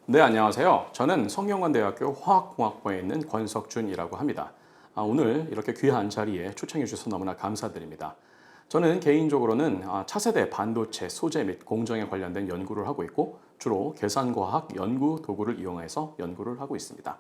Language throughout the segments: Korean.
네, 안녕하세요. 저는 성균관대학교 화학공학부에 있는 권석준이라고 합니다. 오늘 이렇게 귀한 자리에 초청해 주셔서 너무나 감사드립니다. 저는 개인적으로는 차세대 반도체 소재 및 공정에 관련된 연구를 하고 있고 주로 계산과학 연구 도구를 이용해서 연구를 하고 있습니다.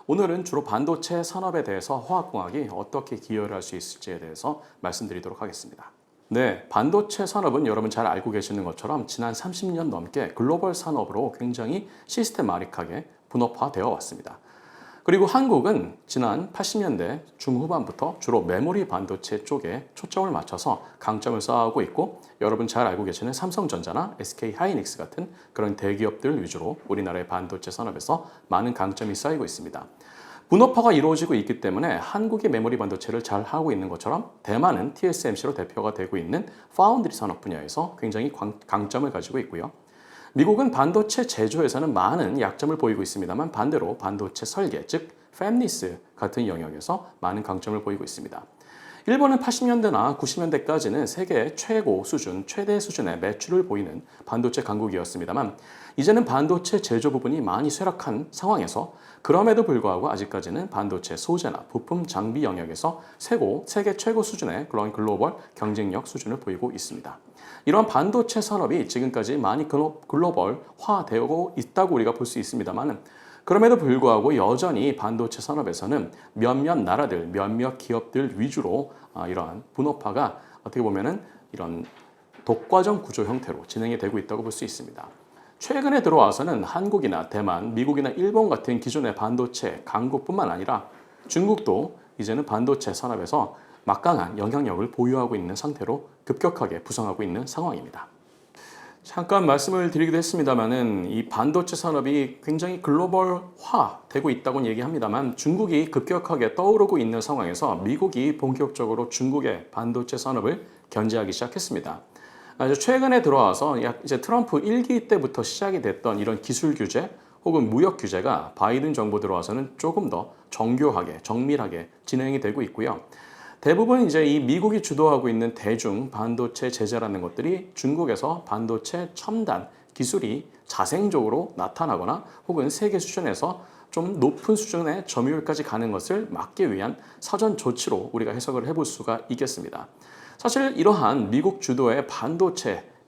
오늘은 주로 반도체 산업에 대해서 화학공학이 어떻게 기여를 할 수 있을지에 대해서 말씀드리도록 하겠습니다. 네, 반도체 산업은 여러분 잘 알고 계시는 것처럼 지난 30년 넘게 글로벌 산업으로 굉장히 시스테마틱하게 분업화되어 왔습니다. 그리고 한국은 지난 80년대 중후반부터 주로 메모리 반도체 쪽에 초점을 맞춰서 강점을 쌓아오고 있고 여러분 잘 알고 계시는 삼성전자나 SK 하이닉스 같은 그런 대기업들 위주로 우리나라의 반도체 산업에서 많은 강점이 쌓이고 있습니다. 분업화가 이루어지고 있기 때문에 한국이 메모리 반도체를 잘 하고 있는 것처럼 대만은 TSMC로 대표가 되고 있는 파운드리 산업 분야에서 굉장히 강점을 가지고 있고요. 미국은 반도체 제조에서는 많은 약점을 보이고 있습니다만 반대로 반도체 설계, 즉 팹리스 같은 영역에서 많은 강점을 보이고 있습니다. 일본은 80년대나 90년대까지는 세계 최고 수준, 최대 수준의 매출을 보이는 반도체 강국이었습니다만 이제는 반도체 제조 부분이 많이 쇠락한 상황에서 그럼에도 불구하고 아직까지는 반도체 소재나 부품 장비 영역에서 세계 최고 수준의 그런 글로벌 경쟁력 수준을 보이고 있습니다. 이러한 반도체 산업이 지금까지 많이 글로벌화되고 있다고 우리가 볼 수 있습니다만 그럼에도 불구하고 여전히 반도체 산업에서는 몇몇 나라들, 몇몇 기업들 위주로 이러한 분업화가 어떻게 보면은 이런 독과점 구조 형태로 진행이 되고 있다고 볼 수 있습니다. 최근에 들어와서는 한국이나 대만, 미국이나 일본 같은 기존의 반도체 강국뿐만 아니라 중국도 이제는 반도체 산업에서 막강한 영향력을 보유하고 있는 상태로 급격하게 부상하고 있는 상황입니다. 잠깐 말씀을 드리기도 했습니다만은 이 반도체 산업이 굉장히 글로벌화 되고 있다고는 얘기합니다만 중국이 급격하게 떠오르고 있는 상황에서 미국이 본격적으로 중국의 반도체 산업을 견제하기 시작했습니다. 아주 최근에 들어와서 이제 트럼프 1기 때부터 시작이 됐던 이런 기술 규제 혹은 무역 규제가 바이든 정부 들어와서는 조금 더 정교하게, 정밀하게 진행이 되고 있고요. 대부분 이제 이 미국이 주도하고 있는 대중 반도체 제재라는 것들이 중국에서 반도체 첨단 기술이 자생적으로 나타나거나 혹은 세계 수준에서 좀 높은 수준의 점유율까지 가는 것을 막기 위한 사전 조치로 우리가 해석을 해볼 수가 있겠습니다. 사실 이러한 미국 주도의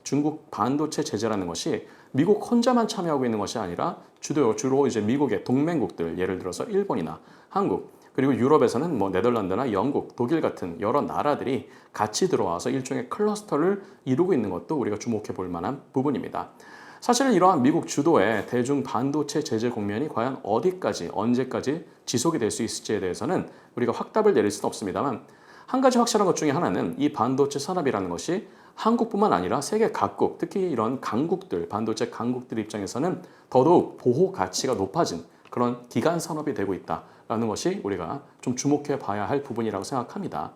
중국 반도체 제재라는 것이 미국 혼자만 참여하고 있는 것이 아니라 주로 이제 미국의 동맹국들, 예를 들어서 일본이나 한국, 그리고 유럽에서는 네덜란드나 영국, 독일 같은 여러 나라들이 같이 들어와서 일종의 클러스터를 이루고 있는 것도 우리가 주목해 볼 만한 부분입니다. 사실 이러한 미국 주도의 대중 반도체 제재 국면이 과연 어디까지, 언제까지 지속이 될 수 있을지에 대해서는 우리가 확답을 내릴 수는 없습니다만 한 가지 확실한 것 중에 하나는 이 반도체 산업이라는 것이 한국뿐만 아니라 세계 각국, 특히 이런 강국들, 반도체 강국들 입장에서는 더더욱 보호 가치가 높아진 그런 기간 산업이 되고 있다라는 것이 우리가 좀 주목해 봐야 할 부분이라고 생각합니다.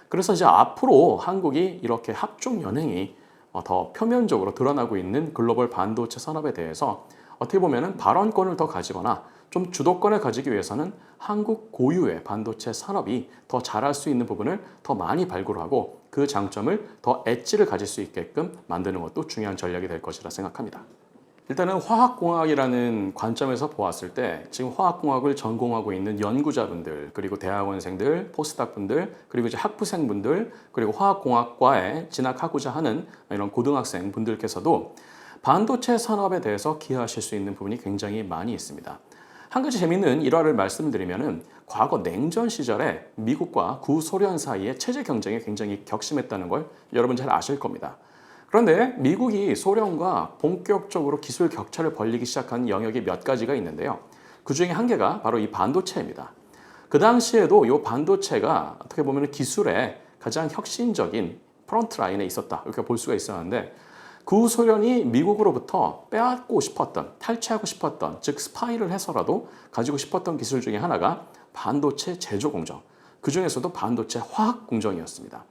그래서 이제 앞으로 한국이 이렇게 합종 연행이 더 표면적으로 드러나고 있는 글로벌 반도체 산업에 대해서 어떻게 보면은 발언권을 더 가지거나 좀 주도권을 가지기 위해서는 한국 고유의 반도체 산업이 더 잘할 수 있는 부분을 더 많이 발굴하고 그 장점을 더 엣지를 가질 수 있게끔 만드는 것도 중요한 전략이 될 것이라 생각합니다. 일단은 화학공학이라는 관점에서 보았을 때 지금 화학공학을 전공하고 있는 연구자분들 그리고 대학원생들, 포스닥분들 그리고 이제 학부생분들 그리고 화학공학과에 진학하고자 하는 이런 고등학생 분들께서도 반도체 산업에 대해서 기여하실 수 있는 부분이 굉장히 많이 있습니다. 한 가지 재미있는 일화를 말씀드리면은 과거 냉전 시절에 미국과 구소련 사이의 체제 경쟁이 굉장히 격심했다는 걸 여러분 잘 아실 겁니다. 그런데 미국이 소련과 본격적으로 기술 격차를 벌리기 시작한 영역이 몇 가지가 있는데요. 그 중에 한 개가 바로 이 반도체입니다. 그 당시에도 이 반도체가 어떻게 보면 기술의 가장 혁신적인 프론트 라인에 있었다. 이렇게 볼 수가 있었는데 구소련이 미국으로부터 빼앗고 싶었던, 탈취하고 싶었던, 즉 스파이를 해서라도 가지고 싶었던 기술 중에 하나가 반도체 제조 공정, 그 중에서도 반도체 화학 공정이었습니다.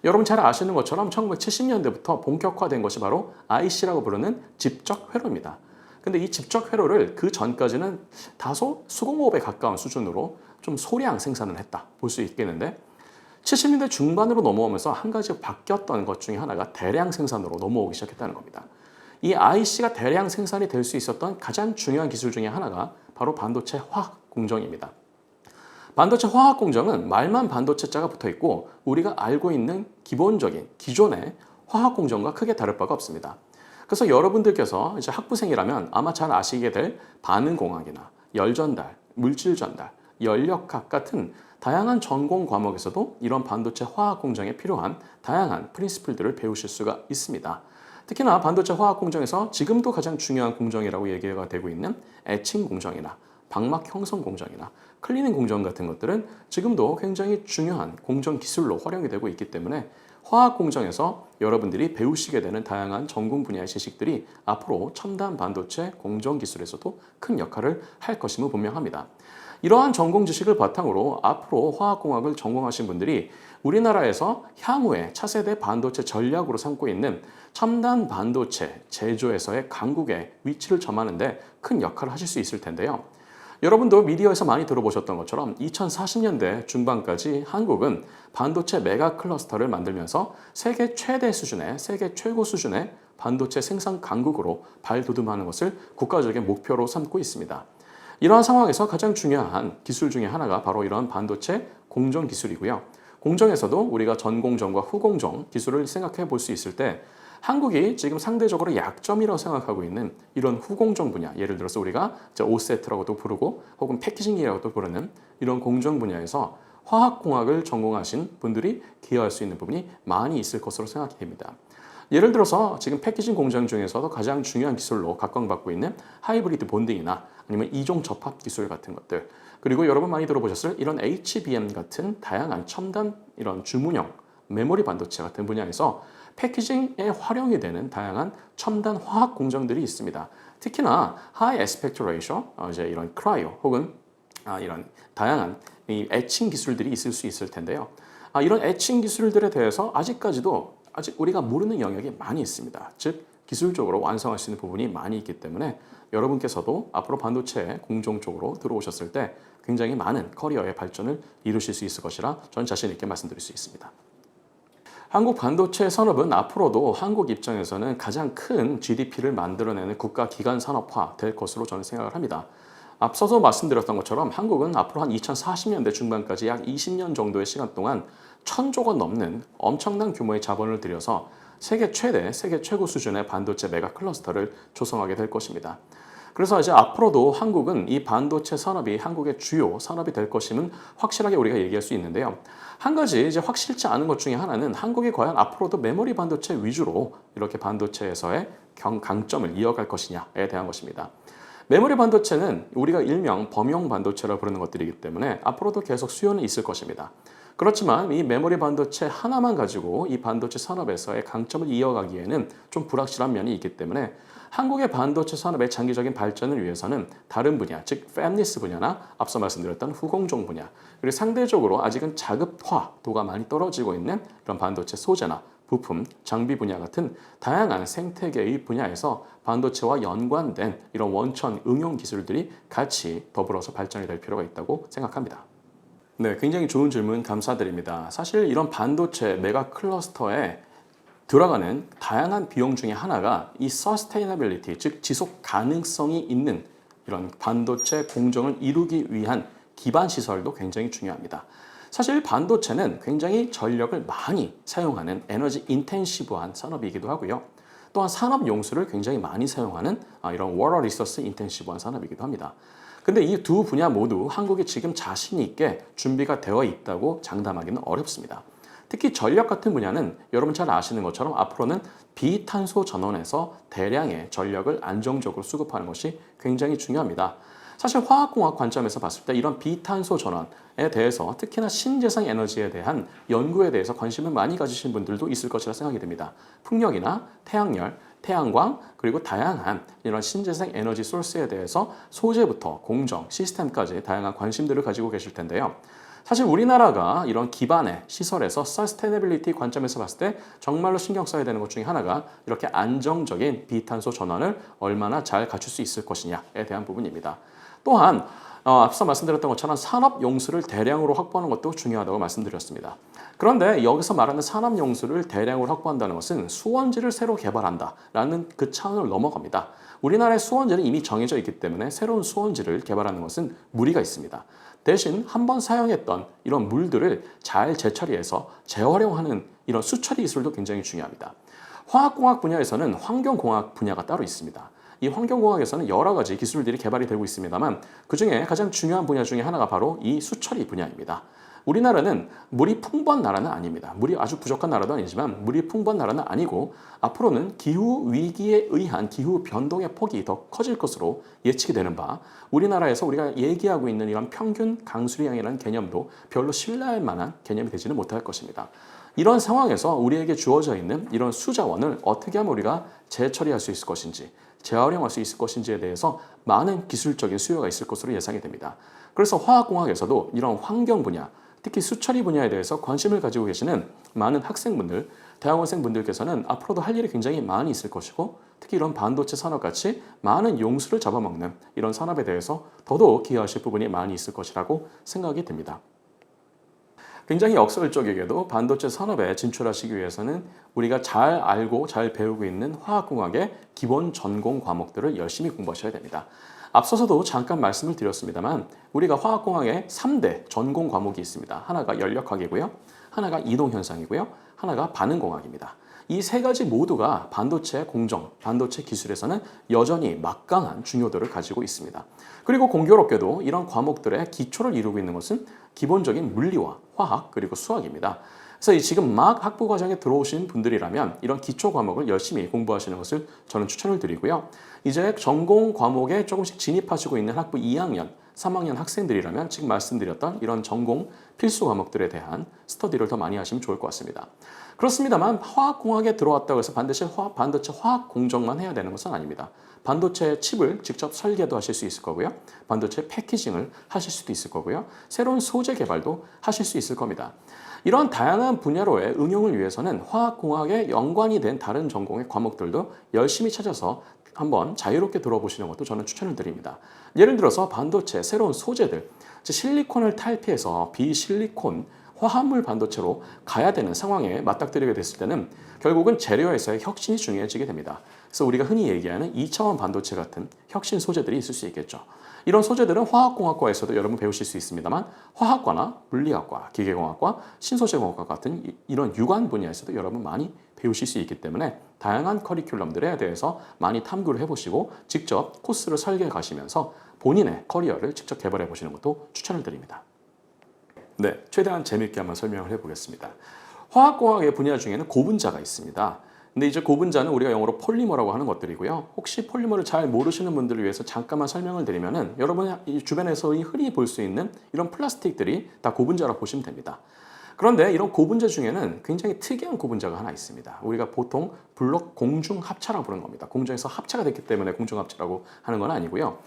여러분 잘 아시는 것처럼 1970년대부터 본격화된 것이 바로 IC라고 부르는 집적 회로입니다. 근데 이 집적 회로를 그 전까지는 다소 수공업에 가까운 수준으로 좀 소량 생산을 했다 볼 수 있겠는데 70년대 중반으로 넘어오면서 한 가지 바뀌었던 것 중에 하나가 대량 생산으로 넘어오기 시작했다는 겁니다. 이 IC가 대량 생산이 될 수 있었던 가장 중요한 기술 중에 하나가 바로 반도체 화학 공정입니다. 반도체 화학 공정은 말만 반도체자가 붙어 있고 우리가 알고 있는 기본적인 기존의 화학 공정과 크게 다를 바가 없습니다. 그래서 여러분들께서 이제 학부생이라면 아마 잘 아시게 될 반응공학이나 열전달, 물질전달, 연력학 같은 다양한 전공 과목에서도 이런 반도체 화학 공정에 필요한 다양한 프린시플들을 배우실 수가 있습니다. 특히나 반도체 화학 공정에서 지금도 가장 중요한 공정이라고 얘기가 되고 있는 에칭 공정이나 방막 형성 공정이나 클리닝 공정 같은 것들은 지금도 굉장히 중요한 공정 기술로 활용이 되고 있기 때문에 화학 공정에서 여러분들이 배우시게 되는 다양한 전공 분야의 지식들이 앞으로 첨단 반도체 공정 기술에서도 큰 역할을 할 것임은 분명합니다. 이러한 전공 지식을 바탕으로 앞으로 화학공학을 전공하신 분들이 우리나라에서 향후에 차세대 반도체 전략으로 삼고 있는 첨단 반도체 제조에서의 강국의 위치를 점하는 데 큰 역할을 하실 수 있을 텐데요. 여러분도 미디어에서 많이 들어보셨던 것처럼 2040년대 중반까지 한국은 반도체 메가 클러스터를 만들면서 세계 최대 수준의, 세계 최고 수준의 반도체 생산 강국으로 발돋움하는 것을 국가적인 목표로 삼고 있습니다. 이러한 상황에서 가장 중요한 기술 중에 하나가 바로 이런 반도체 공정 기술이고요. 공정에서도 우리가 전공정과 후공정 기술을 생각해 볼 수 있을 때 한국이 지금 상대적으로 약점이라고 생각하고 있는 이런 후공정 분야, 예를 들어서 우리가 오세트라고도 부르고 혹은 패키징이라고도 부르는 이런 공정 분야에서 화학공학을 전공하신 분들이 기여할 수 있는 부분이 많이 있을 것으로 생각이 됩니다. 예를 들어서 지금 패키징 공정 중에서도 가장 중요한 기술로 각광받고 있는 하이브리드 본딩이나 아니면 이종 접합 기술 같은 것들, 그리고 여러분 많이 들어보셨을 이런 HBM 같은 다양한 첨단 이런 주문형 메모리 반도체 같은 분야에서 패키징에 활용이 되는 다양한 첨단 화학 공정들이 있습니다. 특히나 하이 에스펙트 레이쇼, 이제 이런 크라이오 혹은 이런 다양한 이 에칭 기술들이 있을 수 있을 텐데요. 이런 에칭 기술들에 대해서 아직까지도 아직 우리가 모르는 영역이 많이 있습니다. 즉 기술적으로 완성할 수 있는 부분이 많이 있기 때문에 여러분께서도 앞으로 반도체 공정 쪽으로 들어오셨을 때 굉장히 많은 커리어의 발전을 이루실 수 있을 것이라 저는 자신 있게 말씀드릴 수 있습니다. 한국 반도체 산업은 앞으로도 한국 입장에서는 가장 큰 GDP를 만들어내는 국가 기관 산업화 될 것으로 저는 생각을 합니다. 앞서서 말씀드렸던 것처럼 한국은 앞으로 한 2040년대 중반까지 약 20년 정도의 시간 동안 1,000조가 넘는 엄청난 규모의 자본을 들여서 세계 최대, 세계 최고 수준의 반도체 메가 클러스터를 조성하게 될 것입니다. 그래서 이제 앞으로도 한국은 이 반도체 산업이 한국의 주요 산업이 될 것임은 확실하게 우리가 얘기할 수 있는데요. 한 가지 이제 확실치 않은 것 중에 하나는 한국이 과연 앞으로도 메모리 반도체 위주로 이렇게 반도체에서의 강점을 이어갈 것이냐에 대한 것입니다. 메모리 반도체는 우리가 일명 범용 반도체라고 부르는 것들이기 때문에 앞으로도 계속 수요는 있을 것입니다. 그렇지만 이 메모리 반도체 하나만 가지고 이 반도체 산업에서의 강점을 이어가기에는 좀 불확실한 면이 있기 때문에 한국의 반도체 산업의 장기적인 발전을 위해서는 다른 분야, 즉 팹리스 분야나 앞서 말씀드렸던 후공정 분야, 그리고 상대적으로 아직은 자급화도가 많이 떨어지고 있는 그런 반도체 소재나 부품, 장비 분야 같은 다양한 생태계의 분야에서 반도체와 연관된 이런 원천 응용 기술들이 같이 더불어서 발전이 될 필요가 있다고 생각합니다. 네, 굉장히 좋은 질문 감사드립니다. 사실 이런 반도체 메가 클러스터에 들어가는 다양한 비용 중에 하나가 이 sustainability, 즉 지속 가능성이 있는 이런 반도체 공정을 이루기 위한 기반 시설도 굉장히 중요합니다. 사실 반도체는 굉장히 전력을 많이 사용하는 에너지 인텐시브한 산업이기도 하고요. 또한 산업 용수를 굉장히 많이 사용하는 이런 워터 리소스 인텐시브한 산업이기도 합니다. 근데 이 두 분야 모두 한국이 지금 자신 있게 준비가 되어 있다고 장담하기는 어렵습니다. 특히 전력 같은 분야는 여러분 잘 아시는 것처럼 앞으로는 비탄소 전원에서 대량의 전력을 안정적으로 수급하는 것이 굉장히 중요합니다. 사실 화학공학 관점에서 봤을 때 이런 비탄소 전원에 대해서 특히나 신재생 에너지에 대한 연구에 대해서 관심을 많이 가지신 분들도 있을 것이라 생각이 됩니다. 풍력이나 태양열, 태양광, 그리고 다양한 이런 신재생 에너지 소스에 대해서 소재부터 공정, 시스템까지 다양한 관심들을 가지고 계실 텐데요. 사실 우리나라가 이런 기반의 시설에서 서스테이너빌리티 관점에서 봤을 때 정말로 신경 써야 되는 것 중에 하나가 이렇게 안정적인 비탄소 전환을 얼마나 잘 갖출 수 있을 것이냐에 대한 부분입니다. 또한 앞서 말씀드렸던 것처럼 산업 용수를 대량으로 확보하는 것도 중요하다고 말씀드렸습니다. 그런데 여기서 말하는 산업 용수를 대량으로 확보한다는 것은 수원지를 새로 개발한다라는 그 차원을 넘어갑니다. 우리나라의 수원지는 이미 정해져 있기 때문에 새로운 수원지를 개발하는 것은 무리가 있습니다. 대신 한번 사용했던 이런 물들을 잘 재처리해서 재활용하는 이런 수처리 기술도 굉장히 중요합니다. 화학공학 분야에서는 환경공학 분야가 따로 있습니다. 이 환경공학에서는 여러 가지 기술들이 개발이 되고 있습니다만 그중에 가장 중요한 분야 중에 하나가 바로 이 수처리 분야입니다. 우리나라는 물이 풍부한 나라는 아닙니다. 물이 아주 부족한 나라도 아니지만 물이 풍부한 나라는 아니고 앞으로는 기후 위기에 의한 기후 변동의 폭이 더 커질 것으로 예측이 되는 바 우리나라에서 우리가 얘기하고 있는 이런 평균 강수량이라는 개념도 별로 신뢰할 만한 개념이 되지는 못할 것입니다. 이런 상황에서 우리에게 주어져 있는 이런 수자원을 어떻게 하면 우리가 재처리할 수 있을 것인지 재활용할 수 있을 것인지에 대해서 많은 기술적인 수요가 있을 것으로 예상이 됩니다. 그래서 화학공학에서도 이런 환경 분야, 특히 수처리 분야에 대해서 관심을 가지고 계시는 많은 학생분들, 대학원생분들께서는 앞으로도 할 일이 굉장히 많이 있을 것이고 특히 이런 반도체 산업같이 많은 용수를 잡아먹는 이런 산업에 대해서 더더욱 기여하실 부분이 많이 있을 것이라고 생각이 됩니다. 굉장히 역설적이게도 반도체 산업에 진출하시기 위해서는 우리가 잘 알고 잘 배우고 있는 화학공학의 기본 전공 과목들을 열심히 공부하셔야 됩니다. 앞서서도 잠깐 말씀을 드렸습니다만 우리가 화학공학에 3대 전공 과목이 있습니다. 하나가 연력학이고요. 하나가 이동현상이고요. 하나가 반응공학입니다. 이 세 가지 모두가 반도체 공정, 반도체 기술에서는 여전히 막강한 중요도를 가지고 있습니다. 그리고 공교롭게도 이런 과목들의 기초를 이루고 있는 것은 기본적인 물리와 화학 그리고 수학입니다. 그래서 지금 막 학부 과정에 들어오신 분들이라면 이런 기초 과목을 열심히 공부하시는 것을 저는 추천을 드리고요. 이제 전공 과목에 조금씩 진입하시고 있는 학부 2학년, 3학년 학생들이라면 지금 말씀드렸던 이런 전공 필수 과목들에 대한 스터디를 더 많이 하시면 좋을 것 같습니다. 그렇습니다만 화학공학에 들어왔다고 해서 반도체 화학 공정만 해야 되는 것은 아닙니다. 반도체 칩을 직접 설계도 하실 수 있을 거고요. 반도체 패키징을 하실 수도 있을 거고요. 새로운 소재 개발도 하실 수 있을 겁니다. 이런 다양한 분야로의 응용을 위해서는 화학공학에 연관이 된 다른 전공의 과목들도 열심히 찾아서 한번 자유롭게 들어보시는 것도 저는 추천을 드립니다. 예를 들어서 반도체 새로운 소재들, 실리콘을 탈피해서 비실리콘 화합물 반도체로 가야 되는 상황에 맞닥뜨리게 됐을 때는 결국은 재료에서의 혁신이 중요해지게 됩니다. 그래서 우리가 흔히 얘기하는 2차원 반도체 같은 혁신 소재들이 있을 수 있겠죠. 이런 소재들은 화학공학과에서도 여러분 배우실 수 있습니다만 화학과나 물리학과, 기계공학과, 신소재공학과 같은 이런 유관 분야에서도 여러분 많이 배우실 수 있기 때문에 다양한 커리큘럼들에 대해서 많이 탐구를 해보시고 직접 코스를 설계해 가시면서 본인의 커리어를 직접 개발해 보시는 것도 추천을 드립니다. 네, 최대한 재미있게 한번 설명을 해보겠습니다. 화학공학의 분야 중에는 고분자가 있습니다. 근데 이제 고분자는 우리가 영어로 폴리머라고 하는 것들이고요. 혹시 폴리머를 잘 모르시는 분들을 위해서 잠깐만 설명을 드리면은 여러분이 주변에서 흔히 볼 수 있는 이런 플라스틱들이 다 고분자라고 보시면 됩니다. 그런데 이런 고분자 중에는 굉장히 특이한 고분자가 하나 있습니다. 우리가 보통 블록 공중합차라고 부르는 겁니다. 공중에서 합차가 됐기 때문에 공중합차라고 하는 건 아니고요.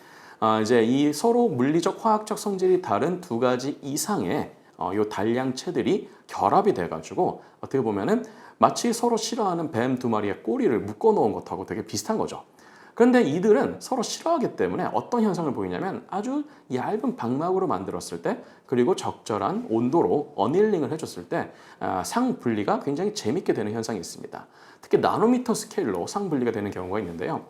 이제 이 서로 물리적, 화학적 성질이 다른 두 가지 이상의 요 단량체들이 결합이 돼가지고 어떻게 보면은 마치 서로 싫어하는 뱀 두 마리의 꼬리를 묶어 놓은 것하고 되게 비슷한 거죠. 그런데 이들은 서로 싫어하기 때문에 어떤 현상을 보이냐면 아주 얇은 방막으로 만들었을 때 그리고 적절한 온도로 어닐링을 해줬을 때 상분리가 굉장히 재밌게 되는 현상이 있습니다. 특히 나노미터 스케일로 상분리가 되는 경우가 있는데요.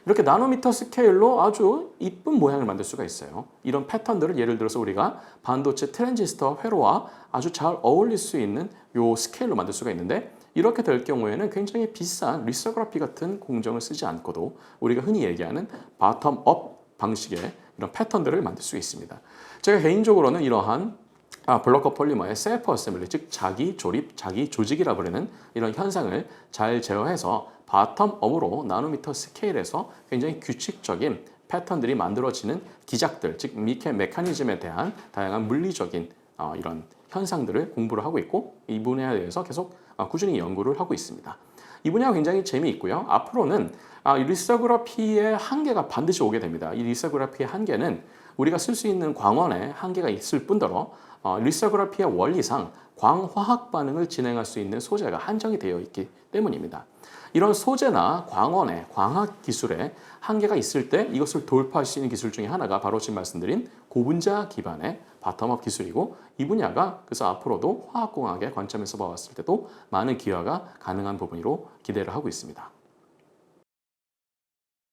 이렇게 나노미터 스케일로 아주 이쁜 모양을 만들 수가 있어요. 이런 패턴들을 예를 들어서 우리가 반도체 트랜지스터 회로와 아주 잘 어울릴 수 있는 요 스케일로 만들 수가 있는데 이렇게 될 경우에는 굉장히 비싼 리서그라피 같은 공정을 쓰지 않고도 우리가 흔히 얘기하는 바텀업 방식의 이런 패턴들을 만들 수 있습니다. 제가 개인적으로는 이러한 블록업 폴리머의 셀프 어셈블리, 즉 자기 조립, 자기 조직이라 부르는 이런 현상을 잘 제어해서 바텀업으로 나노미터 스케일에서 굉장히 규칙적인 패턴들이 만들어지는 기작들, 즉 메커니즘에 대한 다양한 물리적인 이런 현상들을 공부를 하고 있고 이 분야에 대해서 계속 꾸준히 연구를 하고 있습니다. 이 분야가 굉장히 재미있고요. 앞으로는 이 리서그라피의 한계가 반드시 오게 됩니다. 이 리서그라피의 한계는 우리가 쓸 수 있는 광원의 한계가 있을 뿐더러 리서그라피의 원리상 광화학 반응을 진행할 수 있는 소재가 한정이 되어 있기 때문입니다. 이런 소재나 광원의 광학 기술에 한계가 있을 때 이것을 돌파할 수 있는 기술 중에 하나가 바로 지금 말씀드린 고분자 기반의 바텀업 기술이고, 이 분야가 그래서 앞으로도 화학공학의 관점에서 봤을 때도 많은 기여가 가능한 부분으로 기대를 하고 있습니다.